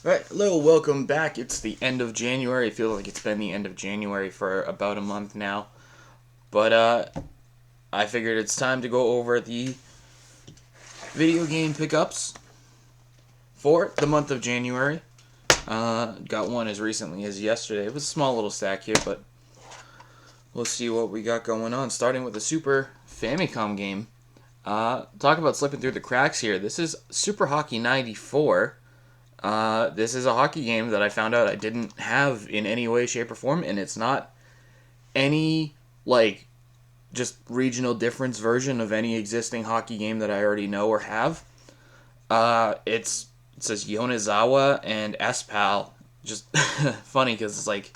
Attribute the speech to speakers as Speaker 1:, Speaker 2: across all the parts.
Speaker 1: Alright, hello, welcome back. It's the end of January. I feel like it's been the end of January for about a month now. But I figured it's time to go over the video game pickups for the month of January. Got one as recently as yesterday. It was a small little stack here, but we'll see what we got going on. Starting with the Super Famicom game. Talk about slipping through the cracks here. This is Super Hockey 94. This is a hockey game that I found out I didn't have in any way, shape, or form, and it's not any, just regional difference version of any existing hockey game that I already know or have. It says Yonezawa and S-Pal. Just funny because it's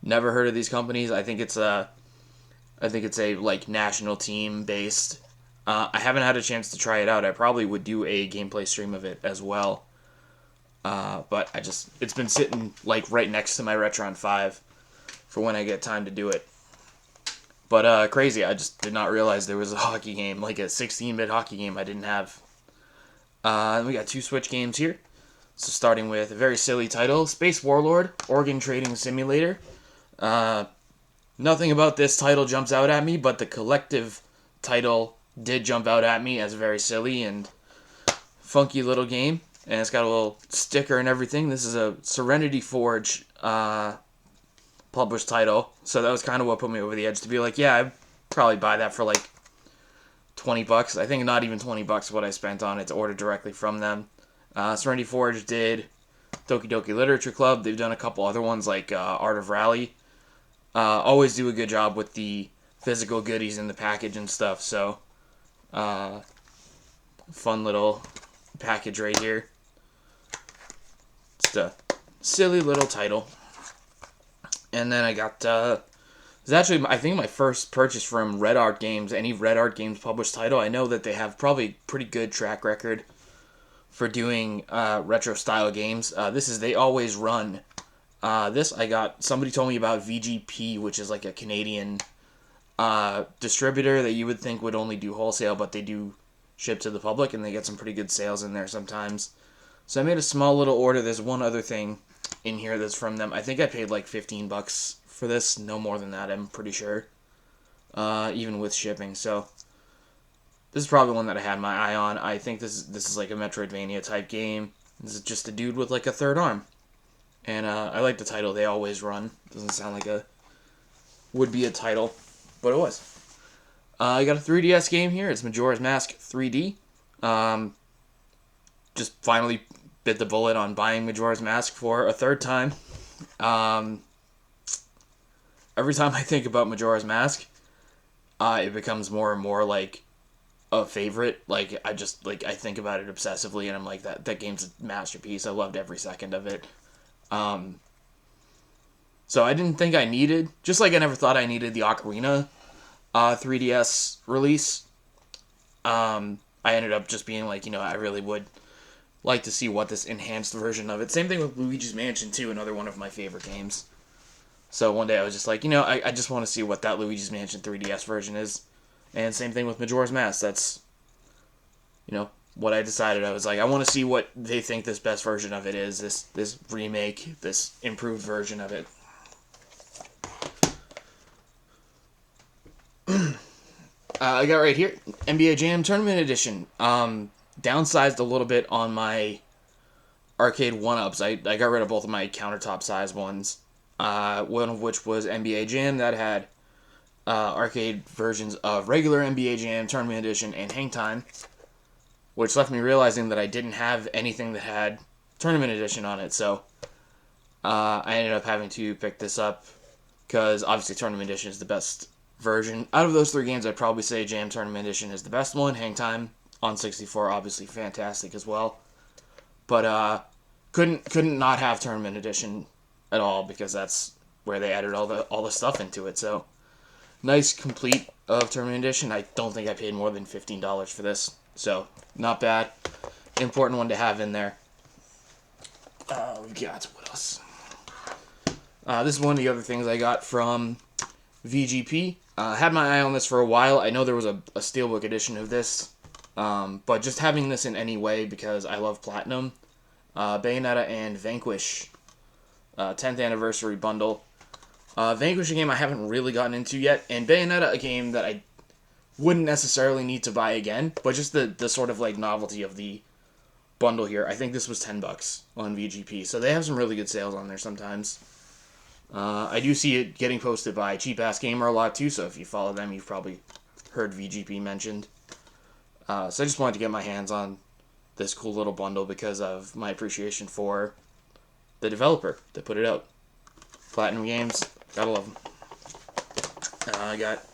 Speaker 1: never heard of these companies. I think it's a national team based. I haven't had a chance to try it out. I probably would do a gameplay stream of it as well. But it's been sitting right next to my Retron 5 for when I get time to do it. But crazy, I just did not realize there was a hockey game, like a 16-bit hockey game I didn't have. And we got two Switch games here. So starting with a very silly title, Space Warlord, Organ Trading Simulator. Nothing about this title jumps out at me, but the collective title did jump out at me as very silly and funky little game. And it's got a little sticker and everything. This is a Serenity Forge published title. So that was kind of what put me over the edge to be like, yeah, I'd probably buy that for $20. I think not even $20 what I spent on it to order directly from them. Serenity Forge did Doki Doki Literature Club. They've done a couple other ones like Art of Rally. Always do a good job with the physical goodies in the package and stuff. So fun little package right here. Just a silly little title. And then I got, it's actually, I think, my first purchase from Red Art Games, any Red Art Games published title. I know that they have probably pretty good track record for doing retro style games. They always run. This I got, somebody told me about VGP, which is like a Canadian distributor that you would think would only do wholesale, but they do ship to the public, and they get some pretty good sales in there sometimes. So I made a small little order. There's one other thing in here that's from them. I think I paid $15 for this. No more than that, I'm pretty sure. Even with shipping. So this is probably one that I had my eye on. I think this is like a Metroidvania type game. This is just a dude with a third arm. And I like the title, They Always Run. Doesn't sound like a would be a title, but it was. I got a 3DS game here. It's Majora's Mask 3D. Just finally bit the bullet on buying Majora's Mask for a third time. Every time I think about Majora's Mask, it becomes more and more like a favorite. I think about it obsessively, and I'm like, that game's a masterpiece. I loved every second of it. So I didn't think I needed, just like I never thought I needed the Ocarina 3DS release. I ended up just being I really would like to see what this enhanced version of it. Same thing with Luigi's Mansion 2, another one of my favorite games. So one day I was just I just want to see what that Luigi's Mansion 3DS version is. And same thing with Majora's Mask. That's, what I decided. I was like, I want to see what they think this best version of it is. This remake, this improved version of it. I got right here, NBA Jam Tournament Edition. Downsized a little bit on my arcade 1-ups. I got rid of both of my countertop size ones. One of which was NBA Jam that had arcade versions of regular NBA Jam Tournament Edition and Hang Time, which left me realizing that I didn't have anything that had Tournament Edition on it. So I ended up having to pick this up because obviously Tournament Edition is the best version. Out of those three games, I'd probably say Jam Tournament Edition is the best one. Hang Time on 64, obviously fantastic as well. But couldn't not have Tournament Edition at all because that's where they added all the stuff into it. So nice complete of Tournament Edition. I don't think I paid more than $15 for this. So not bad. Important one to have in there. We've got what else? This is one of the other things I got from VGP. Had my eye on this for a while. I know there was a Steelbook edition of this. But just having this in any way because I love Platinum. Bayonetta and Vanquish 10th anniversary bundle. Vanquish, a game I haven't really gotten into yet, and Bayonetta, a game that I wouldn't necessarily need to buy again, but just the sort of like novelty of the bundle here. I think this was $10 on VGP, so they have some really good sales on there sometimes. I do see it getting posted by Cheap Ass Gamer a lot too, so if you follow them, you've probably heard VGP mentioned. So I just wanted to get my hands on this cool little bundle because of my appreciation for the developer that put it out. Platinum Games, gotta love them. I got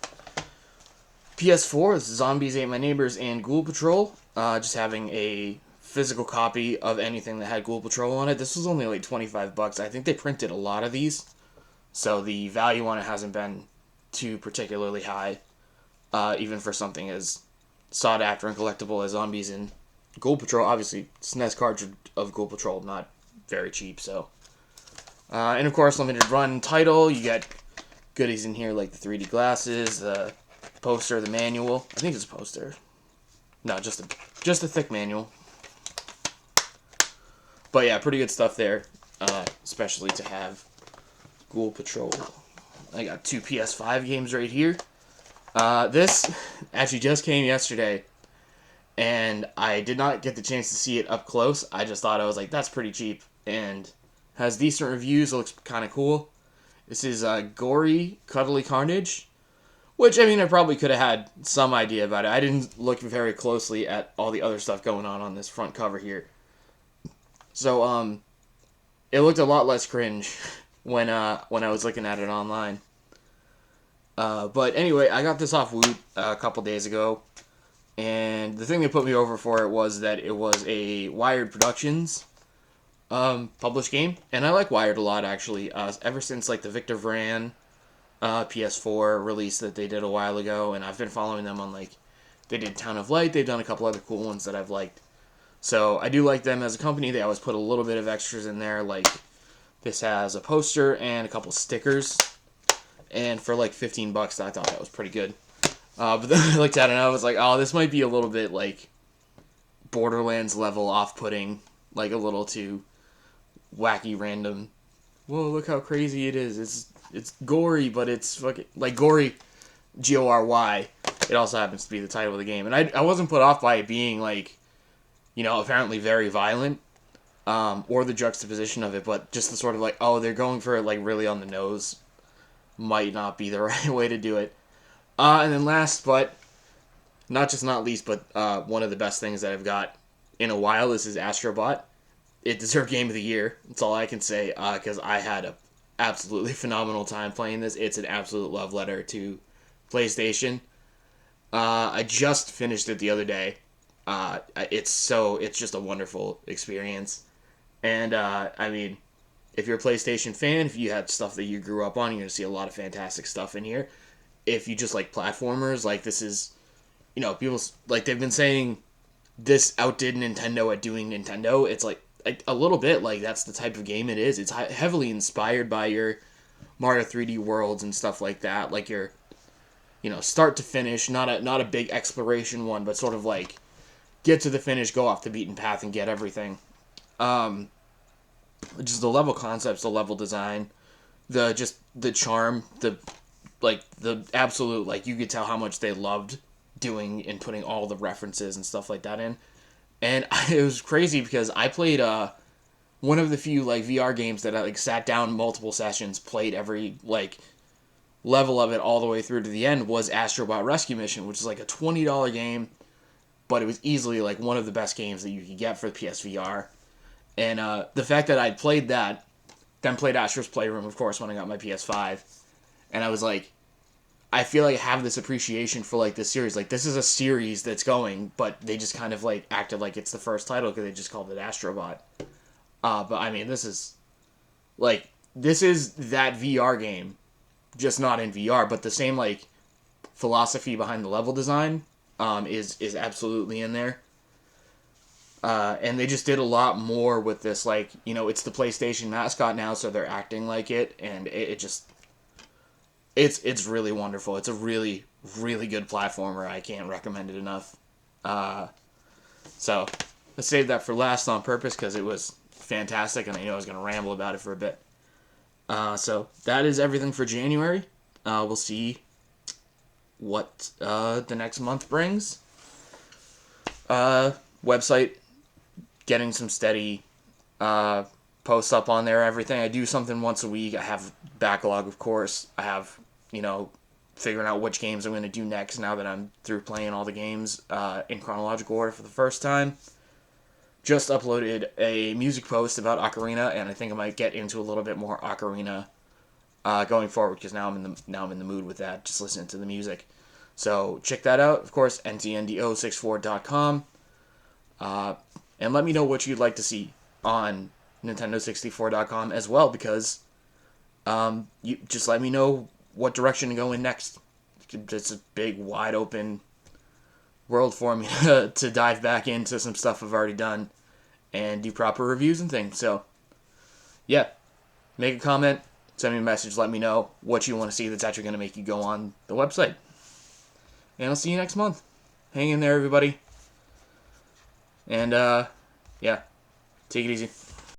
Speaker 1: PS4, Zombies Ate My Neighbors, and Ghoul Patrol. Just having a physical copy of anything that had Ghoul Patrol on it. This was only like $25. I think they printed a lot of these, so the value on it hasn't been too particularly high, even for something as sought after and collectible as Zombies and Ghoul Patrol. Obviously, SNES cartridge of Ghoul Patrol, not very cheap, so. And of course, limited run title. You get goodies in here like the 3D glasses, the poster, the manual. I think it's a poster. No, just a thick manual. But yeah, pretty good stuff there, especially to have Ghoul Patrol. I got 2 PS5 games right here. This actually just came yesterday, and I did not get the chance to see it up close. I just thought, I was like, that's pretty cheap, and has decent reviews, looks kind of cool. This is Gori, Cuddly Carnage, which, I mean, I probably could have had some idea about it. I didn't look very closely at all the other stuff going on this front cover here. So, it looked a lot less cringe when I was looking at it online. But anyway, I got this off Woot a couple days ago, and the thing that put me over for it was that it was a Wired Productions published game, and I like Wired a lot, actually. Ever since like the Victor Vran PS4 release that they did a while ago, and I've been following them on, like, they did Town of Light, they've done a couple other cool ones that I've liked. So I do like them as a company. They always put a little bit of extras in there, like this has a poster and a couple stickers, and for like $15, I thought that was pretty good. But then I looked at it and I was like, oh, this might be a little bit like Borderlands level off-putting, like a little too wacky, random. Whoa, look how crazy it is. It's gory, but it's fucking like Gori, Gory. It also happens to be the title of the game, and I wasn't put off by it being like, you know, apparently very violent, or the juxtaposition of it, but just the sort of like, oh, they're going for it like really on the nose, might not be the right way to do it. And then last, but not least, but one of the best things that I've got in a while, this is Astro Bot. It deserved Game of the Year. That's all I can say, because I had a absolutely phenomenal time playing this. It's an absolute love letter to PlayStation. I just finished it the other day. It's just a wonderful experience. And, I mean, if you're a PlayStation fan, if you had stuff that you grew up on, you're going to see a lot of fantastic stuff in here. If you just like platformers, like this is, you know, people, like they've been saying this outdid Nintendo at doing Nintendo. It's like a little bit like that's the type of game it is. It's heavily inspired by your Mario 3D Worlds and stuff like that. Like your, you know, start to finish, not a big exploration one, but sort of like get to the finish, go off the beaten path, and get everything. Just the level concepts, the level design, the charm, the absolute, like, you could tell how much they loved doing and putting all the references and stuff like that in. And it was crazy because I played one of the few like VR games that I like sat down multiple sessions, played every like level of it all the way through to the end, was Astro Bot Rescue Mission, which is like a $20 game, but it was easily like one of the best games that you could get for the PSVR. And the fact that I'd played that, then played Astro's Playroom, of course, when I got my PS5, and I was like, I feel like I have this appreciation for like this series. Like, this is a series that's going, but they just kind of like acted like it's the first title because they just called it Astro Bot. But I mean, this is that VR game, just not in VR, but the same like philosophy behind the level design is absolutely in there. And they just did a lot more with this, like, you know, it's the PlayStation mascot now, so they're acting like it, and it just, it's really wonderful. It's a really, really good platformer. I can't recommend it enough. So, I saved that for last on purpose, because it was fantastic, and I knew I was going to ramble about it for a bit. So that is everything for January. We'll see what the next month brings. Website, getting some steady posts up on there, everything. I do something once a week. I have backlog, of course. I have, figuring out which games I'm going to do next now that I'm through playing all the games in chronological order for the first time. Just uploaded a music post about Ocarina, and I think I might get into a little bit more Ocarina going forward, because now I'm in the mood with that, just listening to the music. So check that out. Of course, ntndo64.com. And let me know what you'd like to see on Nintendo64.com as well, because you just let me know what direction to go in next. It's a big, wide open world for me to dive back into some stuff I've already done and do proper reviews and things. So, yeah, make a comment, send me a message, let me know what you want to see that's actually going to make you go on the website. And I'll see you next month. Hang in there, everybody. And, yeah, take it easy.